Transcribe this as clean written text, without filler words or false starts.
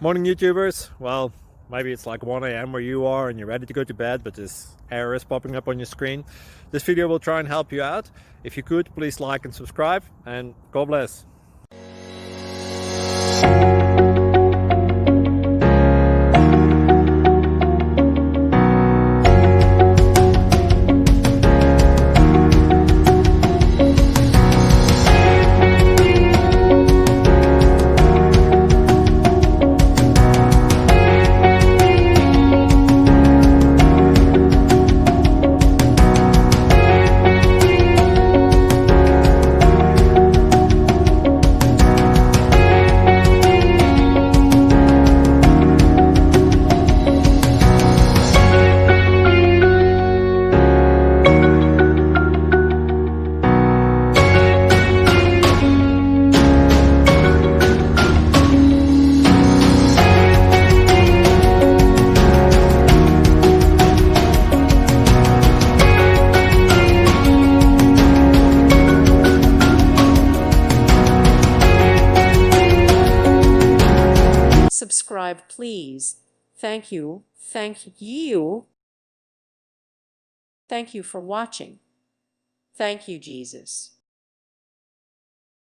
Morning YouTubers. Well, maybe it's like 1 a.m. where you are and you're ready to go to bed, but this error is popping up on your screen. This video will try and help you out. If you could, please like and subscribe, and God bless. Subscribe, please. Thank you. Thank you. Thank you for watching. Thank you, Jesus.